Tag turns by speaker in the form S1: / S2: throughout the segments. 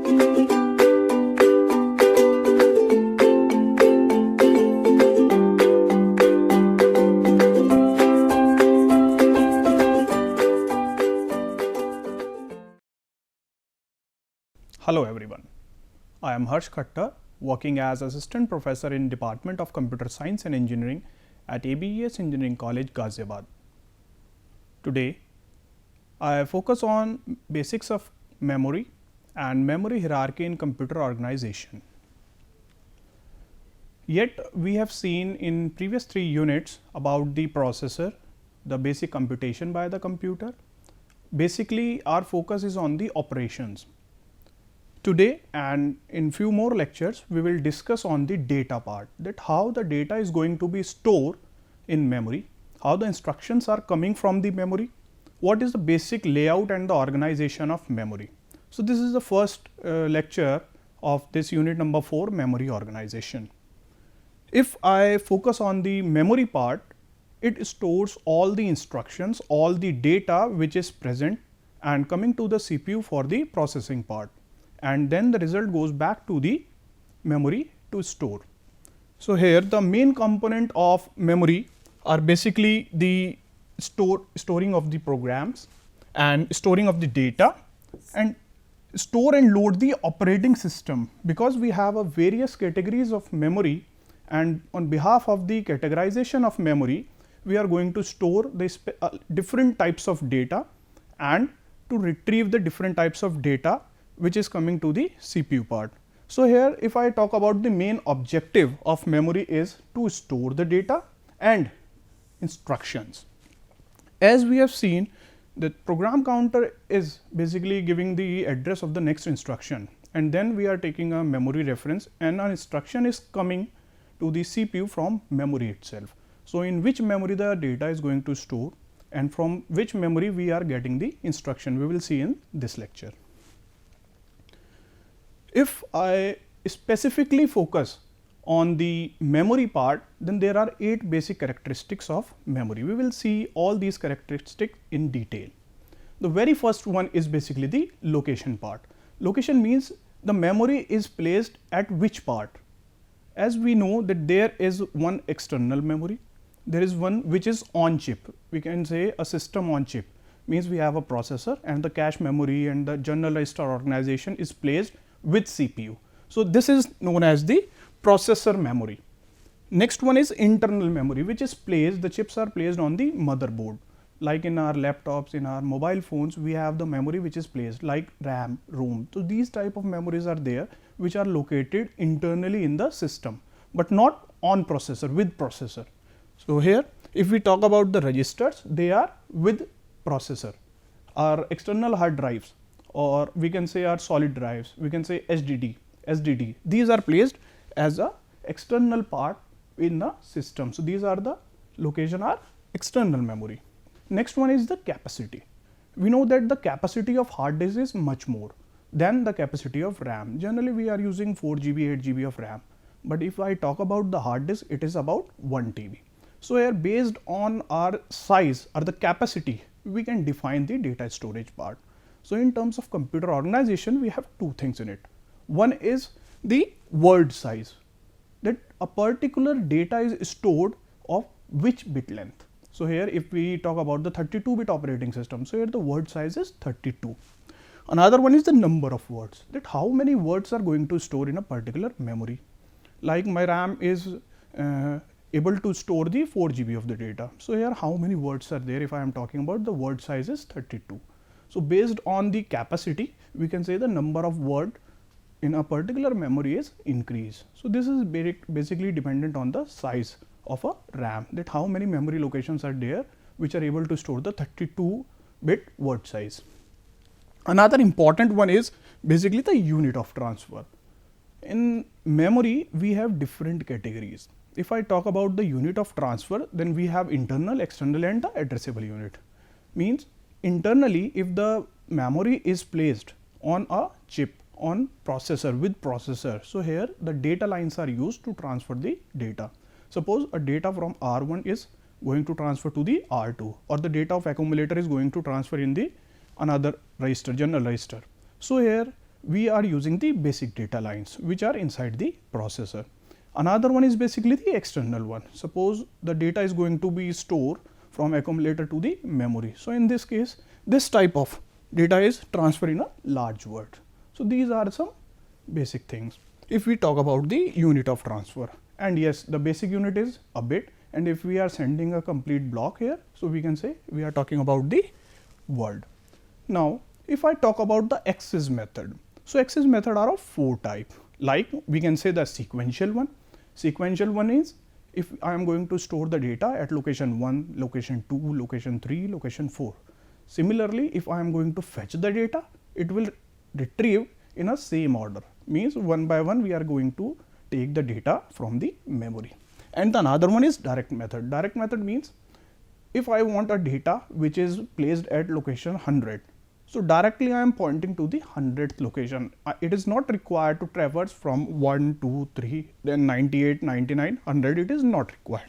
S1: Hello everyone, I am Harsh Khattar, working as Assistant Professor in Department of Computer Science and Engineering at ABES Engineering College, Ghaziabad. Today, I focus on basics of memory and memory hierarchy in computer organization. Yet, we have seen in previous 3 units about the processor, the basic computation by the computer. Basically, our focus is on the operations. Today and in few more lectures, we will discuss on the data part, that how the data is going to be stored in memory, how the instructions are coming from the memory, what is the basic layout and the organization of memory. So, this is the first lecture of this unit number 4, memory organization. If I focus on the memory part, it stores all the instructions, all the data which is present and coming to the CPU for the processing part, and then the result goes back to the memory to store. So, here the main component of memory are basically the storing of the programs and storing of the data and store and load the operating system, because we have a various categories of memory, and on behalf of the categorization of memory, we are going to store the different types of data and to retrieve the different types of data which is coming to the CPU part. So, here if I talk about the main objective of memory is to store the data and instructions. As we have seen, the program counter is basically giving the address of the next instruction, and then we are taking a memory reference and an instruction is coming to the CPU from memory itself. So, in which memory the data is going to store and from which memory we are getting the instruction, we will see in this lecture. If I specifically focus on the memory part, then there are 8 basic characteristics of memory. We will see all these characteristics in detail. The very first one is basically the location part. Location means the memory is placed at which part. As we know that there is one external memory, there is one which is on chip. We can say a system on chip, means we have a processor and the cache memory and the general register organization is placed with CPU. So, this is known as the processor memory. Next one is internal memory, which is placed, the chips are placed on the motherboard, like in our laptops, in our mobile phones, we have the memory which is placed like RAM, ROM. So, these type of memories are there which are located internally in the system, but not on processor, with processor. So, here if we talk about the registers, they are with processor. Our external hard drives, or we can say our solid drives, we can say SDD, these are placed as a external part in the system. So, these are the location are external memory. Next one is the capacity. We know that the capacity of hard disk is much more than the capacity of RAM. Generally, we are using 4 GB, 8 GB of RAM, but if I talk about the hard disk, it is about 1 TB. So, here based on our size or the capacity, we can define the data storage part. So, in terms of computer organization, we have 2 things in it. One is the word size, that a particular data is stored of which bit length. So, here if we talk about the 32-bit operating system, so here the word size is 32. Another one is the number of words, that how many words are going to store in a particular memory. Like my RAM is able to store the 4 GB of the data. So, here how many words are there, if I am talking about the word size is 32. So, based on the capacity, we can say the number of word in a particular memory is increased. So, this is basically dependent on the size of a RAM, that how many memory locations are there which are able to store the 32-bit word size. Another important one is basically the unit of transfer. In memory, we have different categories. If I talk about the unit of transfer, then we have internal, external and the addressable unit. Means internally, if the memory is placed on a chip, on processor, with processor, so here the data lines are used to transfer the data. Suppose a data from R1 is going to transfer to the R2, or the data of accumulator is going to transfer in the another register, general register. So, here we are using the basic data lines which are inside the processor. Another one is basically the external one. Suppose the data is going to be stored from accumulator to the memory. So, in this case this type of data is transferred in a large word. So, these are some basic things. If we talk about the unit of transfer, and yes, the basic unit is a bit, and if we are sending a complete block here, so we can say we are talking about the word. Now, if I talk about the access method, so access method are of 4 types. Like we can say the sequential one. Sequential one is if I am going to store the data at location 1, location 2, location 3, location 4. Similarly, if I am going to fetch the data, it will retrieve in a same order, means one by one we are going to take the data from the memory. And the another one is direct method. Direct method means if I want a data which is placed at location 100, so directly I am pointing to the 100th location. It is not required to traverse from 1, 2, 3, then 98, 99, 100, it is not required.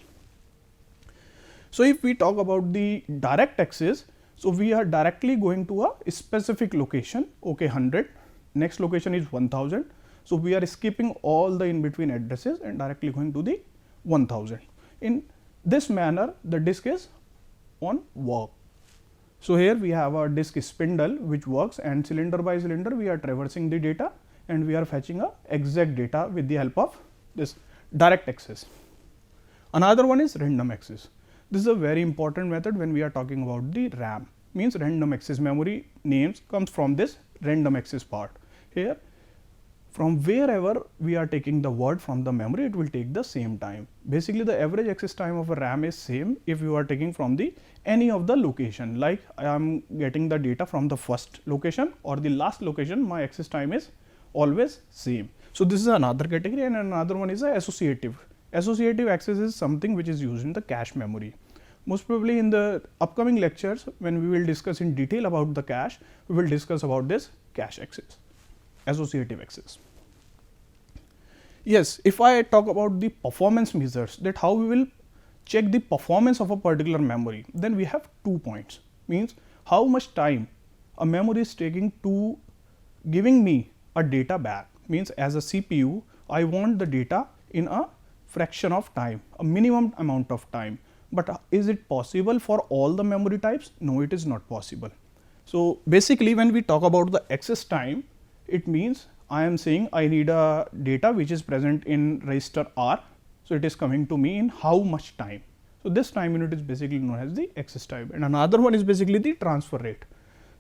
S1: So, if we talk about the direct access, so we are directly going to a specific location, okay, 100, next location is 1000. So, we are skipping all the in between addresses and directly going to the 1000. In this manner, the disk is on work. So, here we have a disk spindle which works, and cylinder by cylinder we are traversing the data and we are fetching a exact data with the help of this direct access. Another one is random access. This is a very important method when we are talking about the RAM, means random access memory names comes from this random access part. Here from wherever we are taking the word from the memory, it will take the same time. Basically, the average access time of a RAM is same if you are taking from the any of the location, like I am getting the data from the first location or the last location, my access time is always same. So, this is another category, and another one is a associative. Associative access is something which is used in the cache memory. Most probably in the upcoming lectures, when we will discuss in detail about the cache, we will discuss about this cache access, associative access. Yes, if I talk about the performance measures, that how we will check the performance of a particular memory, then we have 2 points, means how much time a memory is taking to giving me a data back, means as a CPU, I want the data in a fraction of time, a minimum amount of time. But is it possible for all the memory types? No, it is not possible. So, basically when we talk about the access time, it means I am saying I need a data which is present in register R. So, it is coming to me in how much time. So, this time unit is basically known as the access time, and another one is basically the transfer rate.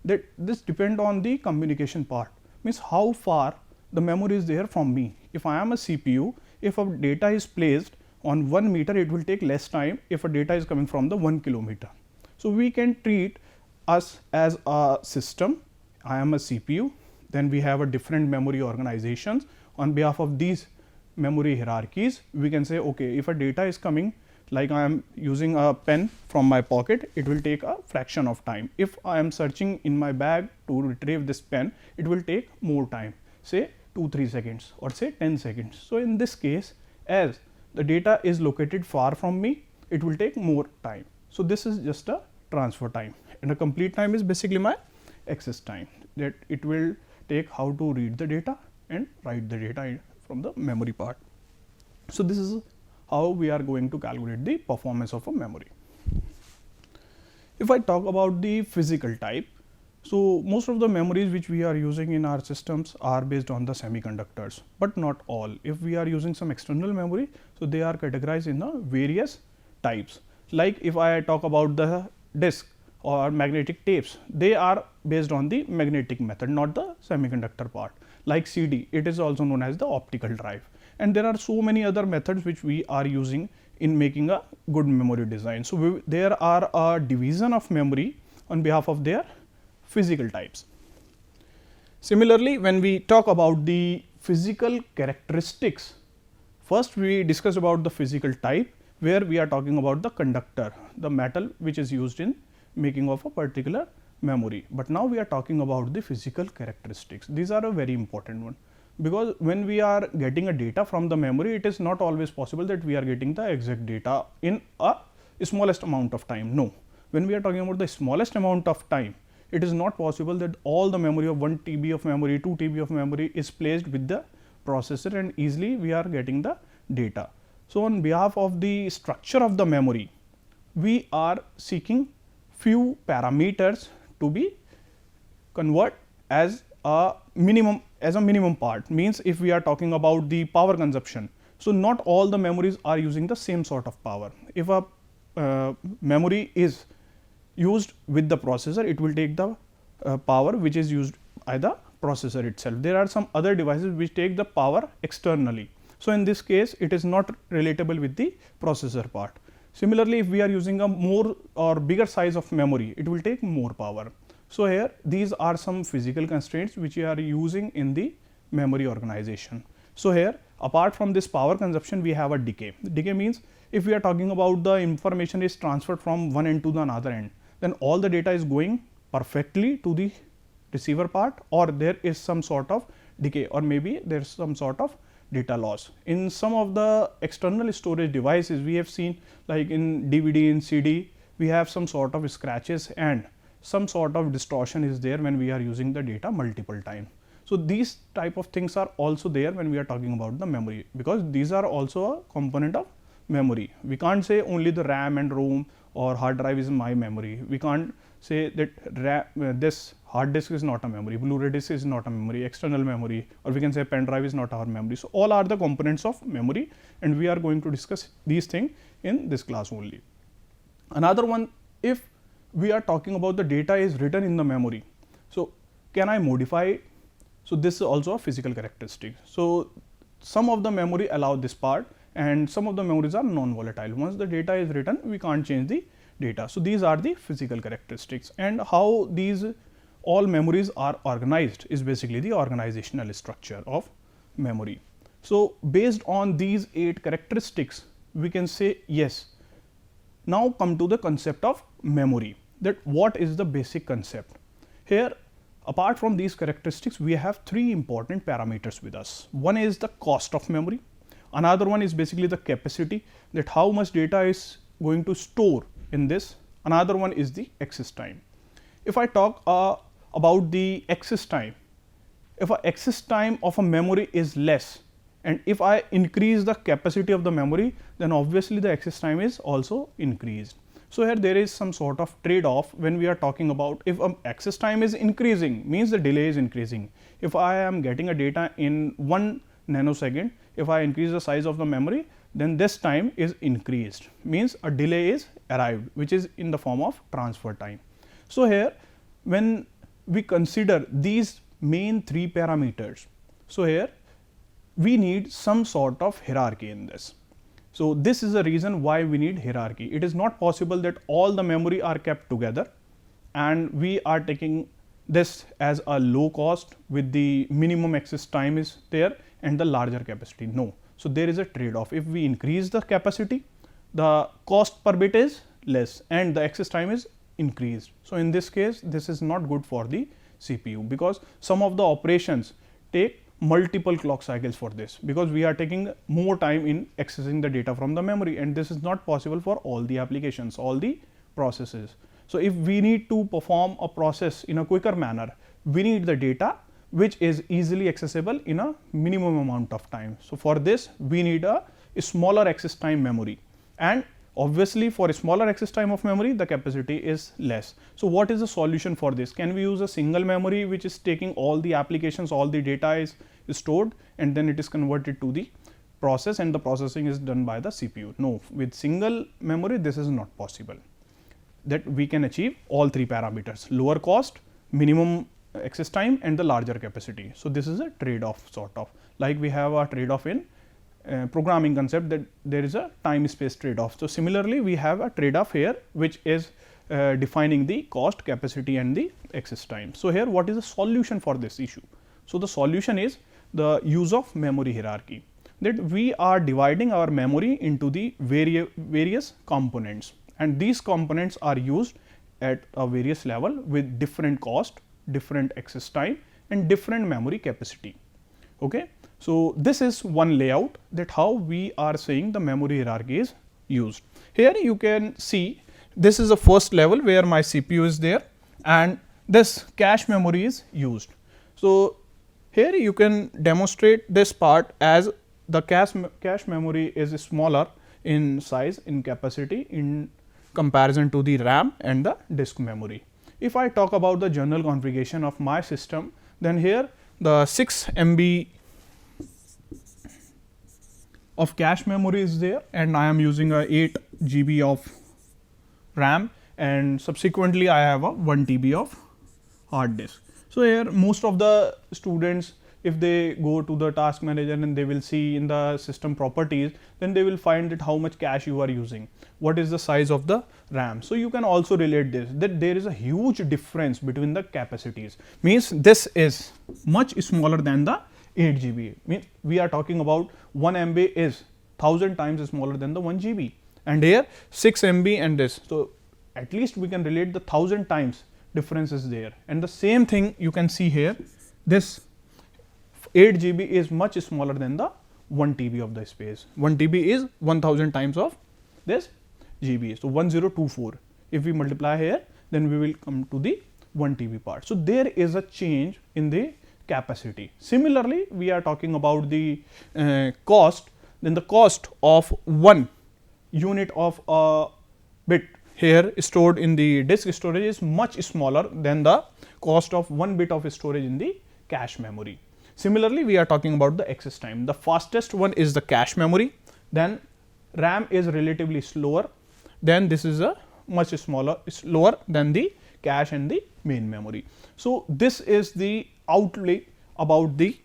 S1: That this depend on the communication part, means how far the memory is there from me. If I am a CPU, if a data is placed on 1 meter, it will take less time if a data is coming from the 1 kilometer. So, we can treat us as a system. I am a CPU, then we have a different memory organizations. On behalf of these memory hierarchies, we can say, okay, if a data is coming, like I am using a pen from my pocket, it will take a fraction of time. If I am searching in my bag to retrieve this pen, it will take more time, say 2-3 seconds or say 10 seconds. So, in this case, as the data is located far from me, it will take more time. So, this is just a transfer time, and a complete time is basically my access time, that it will take how to read the data and write the data from the memory part. So, this is how we are going to calculate the performance of a memory. If I talk about the physical type, so most of the memories which we are using in our systems are based on the semiconductors, but not all. If we are using some external memory, so they are categorized in the various types. Like if I talk about the disk or magnetic tapes, they are based on the magnetic method, not the semiconductor part. Like CD, it is also known as the optical drive, and there are so many other methods which we are using in making a good memory design. So, there are a division of memory on behalf of their physical types. Similarly, when we talk about the physical characteristics, first we discuss about the physical type, where we are talking about the conductor, the metal which is used in making of a particular memory. But now we are talking about the physical characteristics. These are a very important one, because when we are getting a data from the memory, it is not always possible that we are getting the exact data in a smallest amount of time. No, when we are talking about the smallest amount of time, it is not possible that all the memory of 1 TB of memory, 2 TB of memory is placed with the processor and easily we are getting the data. So, on behalf of the structure of the memory, we are seeking few parameters to be convert as a minimum part, means if we are talking about the power consumption. So, not all the memories are using the same sort of power. If a memory is used with the processor, it will take the power which is used by the processor itself. There are some other devices which take the power externally. So, in this case it is not relatable with the processor part. Similarly, if we are using a more or bigger size of memory, it will take more power. So, here these are some physical constraints which we are using in the memory organization. So, here apart from this power consumption, we have a decay. Decay means if we are talking about the information is transferred from one end to the another end, then all the data is going perfectly to the receiver part, or there is some sort of decay, or maybe there is some sort of data loss. In some of the external storage devices, we have seen like in DVD, in CD, we have some sort of scratches and some sort of distortion is there when we are using the data multiple times. So, these type of things are also there when we are talking about the memory, because these are also a component of memory. We can't say only the RAM and ROM or hard drive is my memory. We can't say that this hard disk is not a memory, Blu-ray disk is not a memory, external memory, or we can say pen drive is not our memory. So, all are the components of memory and we are going to discuss these things in this class only. Another one, if we are talking about the data is written in the memory, so can I modify it? So, this is also a physical characteristic. So, some of the memory allow this part and some of the memories are non-volatile. Once the data is written, we can't change the data. So, these are the physical characteristics, and how these all memories are organized is basically the organizational structure of memory. So, based on these 8 characteristics, we can say yes. Now, come to the concept of memory, that what is the basic concept. Here, apart from these characteristics, we have 3 important parameters with us. One is the cost of memory, another one is basically the capacity, that how much data is going to store in this, another one is the access time. If I talk about the access time, if a access time of a memory is less and if I increase the capacity of the memory, then obviously the access time is also increased. So, here there is some sort of trade off when we are talking about, if access time is increasing, means the delay is increasing. If I am getting a data in 1 nanosecond, if I increase the size of the memory, then this time is increased, means a delay is arrived, which is in the form of transfer time. So, here when we consider these main 3 parameters, so here we need some sort of hierarchy in this. So, this is the reason why we need hierarchy. It is not possible that all the memory are kept together and we are taking this as a low cost with the minimum access time is there and the larger capacity. No. So, there is a trade off. If we increase the capacity, the cost per bit is less and the access time is increased. So, in this case, this is not good for the CPU, because some of the operations take multiple clock cycles for this, because we are taking more time in accessing the data from the memory, and this is not possible for all the applications, all the processes. So, if we need to perform a process in a quicker manner, we need the data which is easily accessible in a minimum amount of time. So, for this we need a smaller access time memory, and obviously for a smaller access time of memory the capacity is less. So, what is the solution for this? Can we use a single memory which is taking all the applications, all the data is stored and then it is converted to the process and the processing is done by the CPU? No, with single memory this is not possible, that we can achieve all 3 parameters: lower cost, minimum access time and the larger capacity. So, this is a trade off sort of, like we have a trade off in programming concept, that there is a time space trade off. So, similarly we have a trade off here which is defining the cost, capacity and the access time. So, here what is the solution for this issue? So, the solution is the use of memory hierarchy, that we are dividing our memory into the various components, and these components are used at a various level with different cost, different access time and different memory capacity. Okay. So, this is one layout, that how we are saying the memory hierarchy is used. Here you can see this is the first level where my CPU is there, and this cache memory is used. So, here you can demonstrate this part as the cache memory is smaller in size, in capacity, in comparison to the RAM and the disk memory. If I talk about the general configuration of my system, then here the 6 MB of cache memory is there, and I am using a 8 GB of RAM, and subsequently I have a 1 TB of hard disk. So, here most of the students, if they go to the task manager and they will see in the system properties, then they will find that how much cache you are using, what is the size of the RAM. So, you can also relate this, that there is a huge difference between the capacities, means this is much smaller than the 8 GB, means we are talking about 1 MB is 1000 times smaller than the 1 GB, and here 6 MB and this. So, at least we can relate the 1000 times difference is there, and the same thing you can see here, this 8 GB is much smaller than the 1 TB of the space. 1 TB is 1000 times of this GB. So, 1024. If we multiply here, then we will come to the 1 TB part. So, there is a change in the capacity. Similarly, we are talking about the cost, then the cost of 1 unit of a bit here stored in the disk storage is much smaller than the cost of 1 bit of storage in the cache memory. Similarly, we are talking about the access time. The fastest one is the cache memory, then RAM is relatively slower, then this is a much slower than the cache and the main memory. So, this is the outlay about the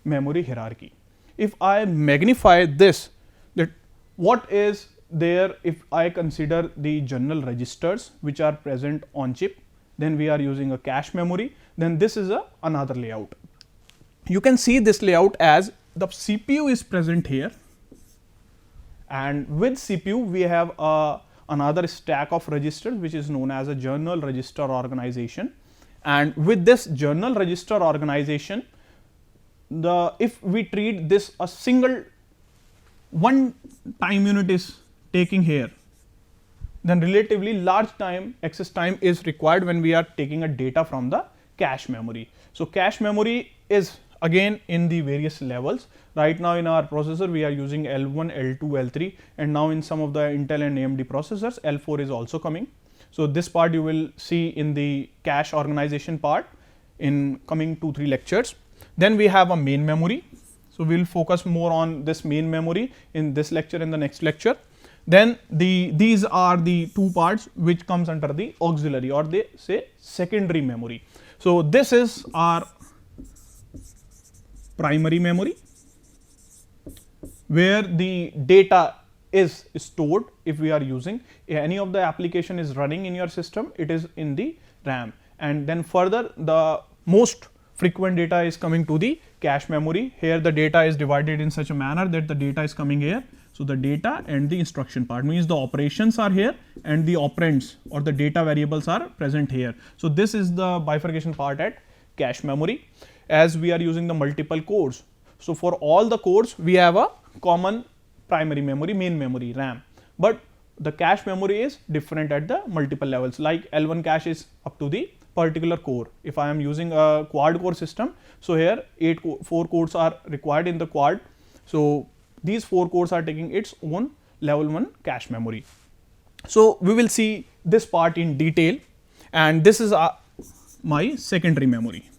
S1: memory hierarchy. If I magnify this, that what is there if I consider the general registers which are present on chip, then we are using a cache memory, then this is another layout. You can see this layout as the CPU is present here, and with CPU we have another stack of registers which is known as a general register organization, and with this general register organization, if we treat this a single one time unit is taking here, then relatively large time access time is required when we are taking a data from the cache memory. So, cache memory is again in the various levels. Right now in our processor we are using L1, L2, L3, and now in some of the Intel and AMD processors L4 is also coming. So, this part you will see in the cache organization part in coming 2-3 lectures. Then we have a main memory. So, we will focus more on this main memory in this lecture and the next lecture. Then these are the two parts which comes under the auxiliary, or they say secondary memory. So, this is our primary memory where the data is stored. If we are using any of the application is running in your system, it is in the RAM, and then further the most frequent data is coming to the cache memory. Here the data is divided in such a manner that the data is coming here. So, the data and the instruction part, means the operations are here and the operands or the data variables are present here. So, this is the bifurcation part at cache memory, as we are using the multiple cores. So, for all the cores we have a common primary memory, main memory, RAM, but the cache memory is different at the multiple levels, like L1 cache is up to the particular core. If I am using a quad core system, so here 4 cores are required in the quad. So, these 4 cores are taking its own level 1 cache memory. So, we will see this part in detail, and this is my secondary memory.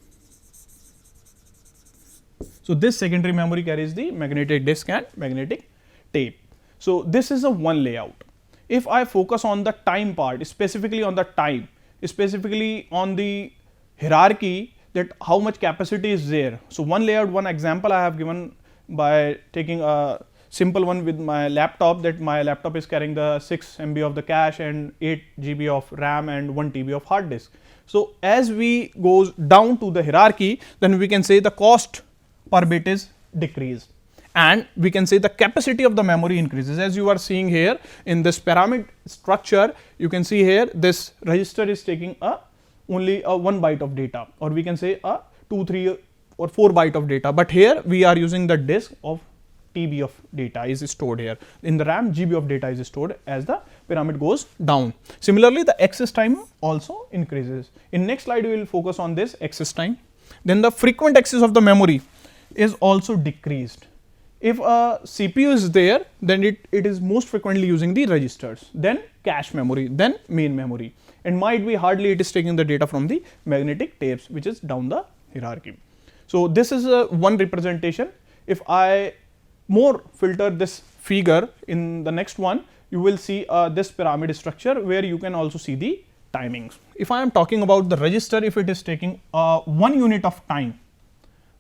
S1: So, this secondary memory carries the magnetic disk and magnetic tape. So, this is a one layout. If I focus on the time part, specifically on the time, specifically on the hierarchy, that how much capacity is there. So, one layout, one example I have given by taking a simple one with my laptop, that my laptop is carrying the 6 MB of the cache and 8 GB of RAM and 1 TB of hard disk. So, as we goes down to the hierarchy, then we can say the cost per bit is decreased, and we can say the capacity of the memory increases. As you are seeing here in this pyramid structure, you can see here this register is taking only a 1 byte of data, or we can say a 2, 3 or 4 byte of data, but here we are using the disk of TB of data is stored here. In the RAM, GB of data is stored as the pyramid goes down. Similarly, the access time also increases. In next slide, we will focus on this access time. Then the frequent access of the memory is also decreased. If a CPU is there, then it is most frequently using the registers, then cache memory, then main memory, and might be hardly it is taking the data from the magnetic tapes, which is down the hierarchy. So, this is one representation. If I more filter this figure in the next one, you will see this pyramid structure where you can also see the timings. If I am talking about the register, if it is taking 1 unit of time,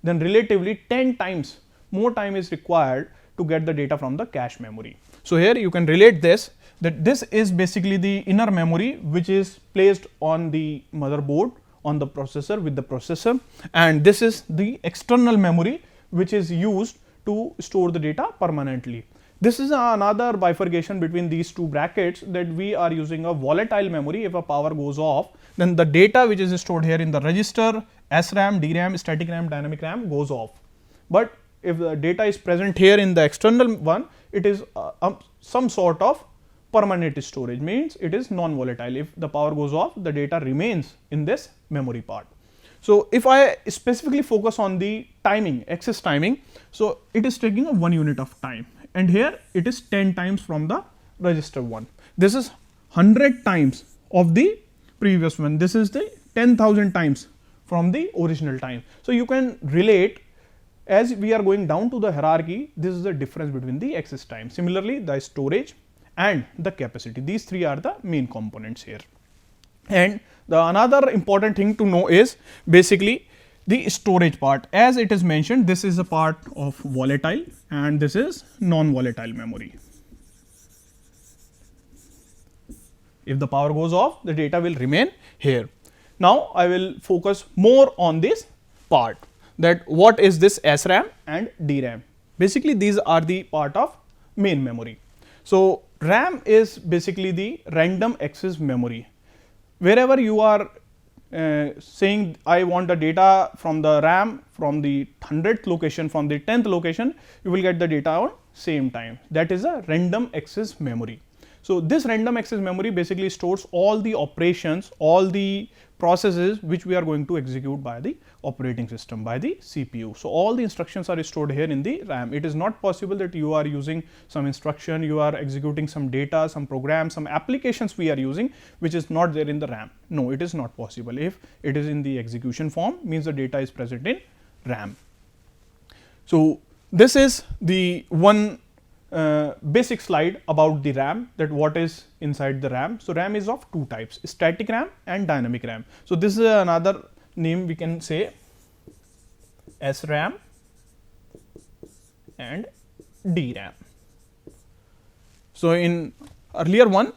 S1: then relatively 10 times more time is required to get the data from the cache memory. So, here you can relate this, that this is basically the inner memory which is placed on the motherboard, on the processor with the processor, and this is the external memory which is used to store the data permanently. This is another bifurcation between these two brackets, that we are using a volatile memory. If a power goes off, then the data which is stored here in the register, SRAM, DRAM, static RAM, dynamic RAM goes off. But if the data is present here in the external one, it is some sort of permanent storage, means it is non-volatile. If the power goes off, the data remains in this memory part. So, if I specifically focus on the timing, access timing, so it is taking a 1 unit of time, and here it is 10 times from the register 1. This is 100 times of the previous one. This is the 10,000 times from the original time. So, you can relate, as we are going down to the hierarchy, this is the difference between the access time. Similarly, the storage and the capacity, these three are the main components here. And the another important thing to know is basically the storage part. As it is mentioned, this is a part of volatile and this is non-volatile memory. If the power goes off, the data will remain here. Now, I will focus more on this part, that what is this SRAM and DRAM. Basically, these are the part of main memory. So, RAM is basically the random access memory. Wherever you are saying I want the data from the RAM from the 100th location, from the 10th location, you will get the data on same time. That is a random access memory. So, this random access memory basically stores all the operations, all the processes which we are going to execute by the operating system, by the CPU. So, all the instructions are stored here in the RAM. It is not possible that you are using some instruction, you are executing some data, some program, some applications we are using which is not there in the RAM. No, it is not possible. If it is in the execution form, means the data is present in RAM. So, this is the one basic slide about the RAM, that what is inside the RAM. So, RAM is of two types, static RAM and dynamic RAM. So, this is another name we can say SRAM and DRAM. So, in earlier one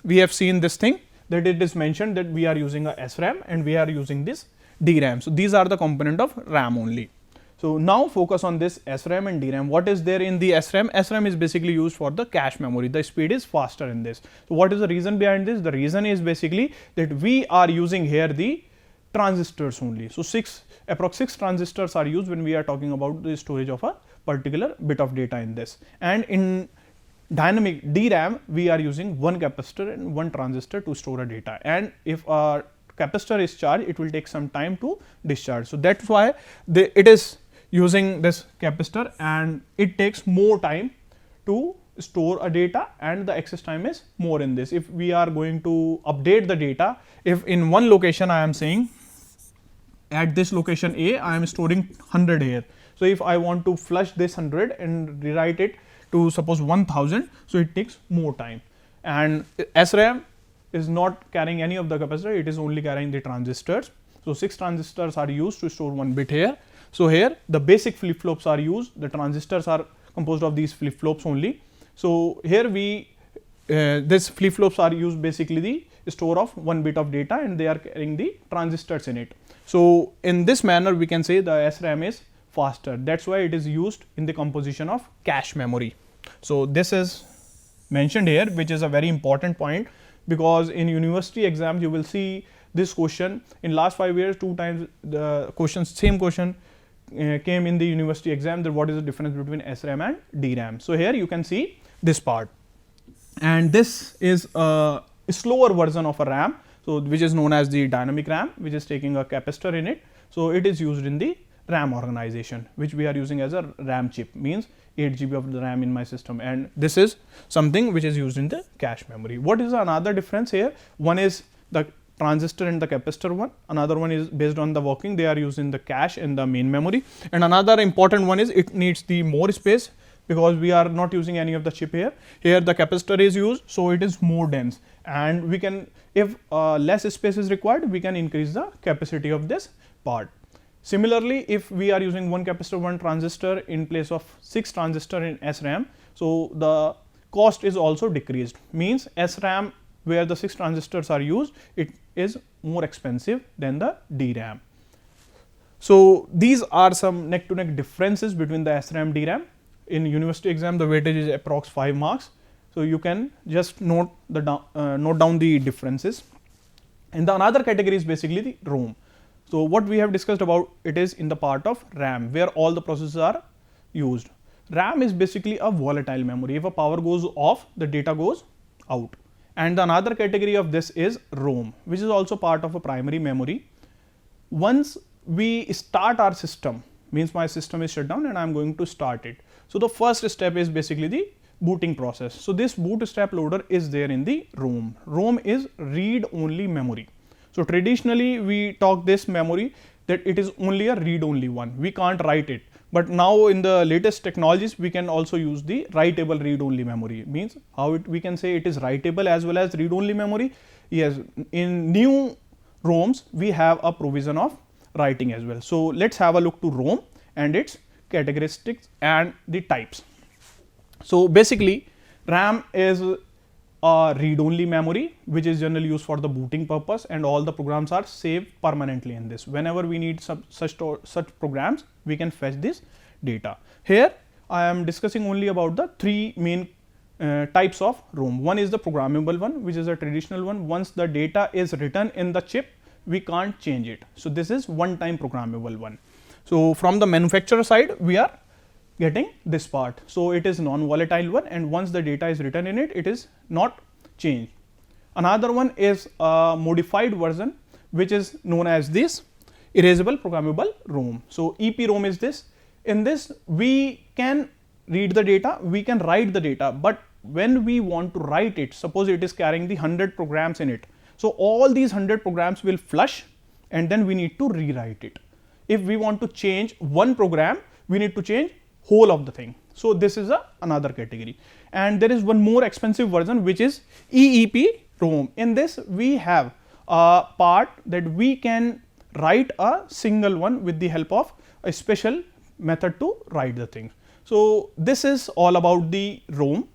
S1: we have seen this thing, that it is mentioned that we are using a SRAM and we are using this DRAM. So, these are the component of RAM only. So, now focus on this SRAM and DRAM. What is there in the SRAM? SRAM is basically used for the cache memory. The speed is faster in this. So, what is the reason behind this? The reason is basically that we are using here the transistors only. So, approx 6 transistors are used when we are talking about the storage of a particular bit of data in this. And in dynamic DRAM, we are using one capacitor and one transistor to store a data. And if a capacitor is charged, it will take some time to discharge. So, that is why it is using this capacitor and it takes more time to store a data and the access time is more in this. If we are going to update the data, if in one location I am saying at this location A I am storing 100 here. So, if I want to flush this 100 and rewrite it to suppose 1000, so it takes more time, and SRAM is not carrying any of the capacitor, it is only carrying the transistors. So, 6 transistors are used to store one bit here. So, here the basic flip flops are used, the transistors are composed of these flip flops only. So, here we this flip flops are used basically the store of one bit of data and they are carrying the transistors in it. So, in this manner we can say the SRAM is faster, that is why it is used in the composition of cache memory. So, this is mentioned here, which is a very important point, because in university exams you will see this question in last 5 years 2 times the same question came in the university exam, that what is the difference between SRAM and DRAM. So, here you can see this part. and this is a slower version of a RAM. So, which is known as the dynamic RAM, which is taking a capacitor in it. So, it is used in the RAM organization, which we are using as a RAM chip, means 8 GB of the RAM in my system, and this is something which is used in the cache memory. What is another difference here? One is the transistor and the capacitor one, another one is based on the working, they are used in the cache and the main memory, and another important one is it needs the more space, because we are not using any of the chip here. Here the capacitor is used, so it is more dense, and we can, if less space is required, we can increase the capacity of this part. Similarly, if we are using one capacitor, one transistor in place of 6 transistor in SRAM, so the cost is also decreased, means SRAM where the 6 transistors are used, it is more expensive than the DRAM. So, these are some neck to neck differences between the SRAM DRAM. In university exam, the weightage is approx 5 marks. So, you can just note down the differences. And the another category is basically the ROM. So, what we have discussed about it is in the part of RAM, where all the processes are used. RAM is basically a volatile memory. If a power goes off, the data goes out. And the another category of this is ROM, which is also part of a primary memory. Once we start our system, means my system is shut down and I am going to start it. So, the first step is basically the booting process. So, this bootstrap loader is there in the ROM. ROM is read only memory. So, traditionally we talk this memory that it is only a read only one, we can't write it. But now in the latest technologies, we can also use the writable read only memory, means how we can say it is writable as well as read only memory. Yes, in new ROMs we have a provision of writing as well. So, let us have a look to ROM and its characteristics and the types. So, basically RAM is a read only memory, which is generally used for the booting purpose, and all the programs are saved permanently in this. Whenever we need such programs, we can fetch this data. Here I am discussing only about the 3 main types of ROM. One is the programmable one, which is a traditional one. Once the data is written in the chip, we can't change it. So, this is one time programmable one. So, from the manufacturer side, we are getting this part. So, it is non-volatile one, and once the data is written in it, it is not changed. Another one is a modified version, which is known as this erasable programmable ROM. So, EPROM is this. In this, we can read the data, we can write the data, but when we want to write it, suppose it is carrying the 100 programs in it. So, all these 100 programs will flush, and then we need to rewrite it. If we want to change one program, we need to change whole of the thing. So, this is another category, and there is one more expensive version, which is EEPROM. In this, we have a part that we can write a single one with the help of a special method to write the things. So, this is all about the ROM,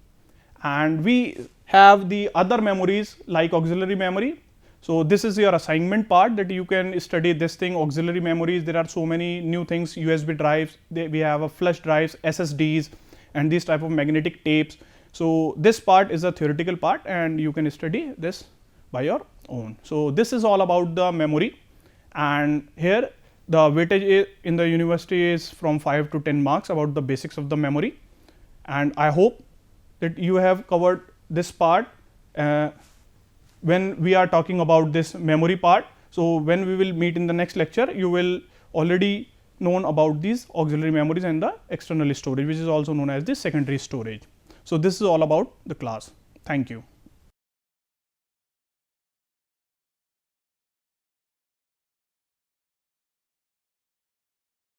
S1: and we have the other memories like auxiliary memory. So, this is your assignment part, that you can study this thing, auxiliary memories. There are so many new things, USB drives, we have a flash drives, SSDs, and these type of magnetic tapes. So, this part is a theoretical part, and you can study this by your own. So, this is all about the memory, and here the weightage in the university is from 5 to 10 marks about the basics of the memory, and I hope that you have covered this part when we are talking about this memory part. So, when we will meet in the next lecture, you will already known about these auxiliary memories and the external storage, which is also known as the secondary storage. So, this is all about the class. Thank you.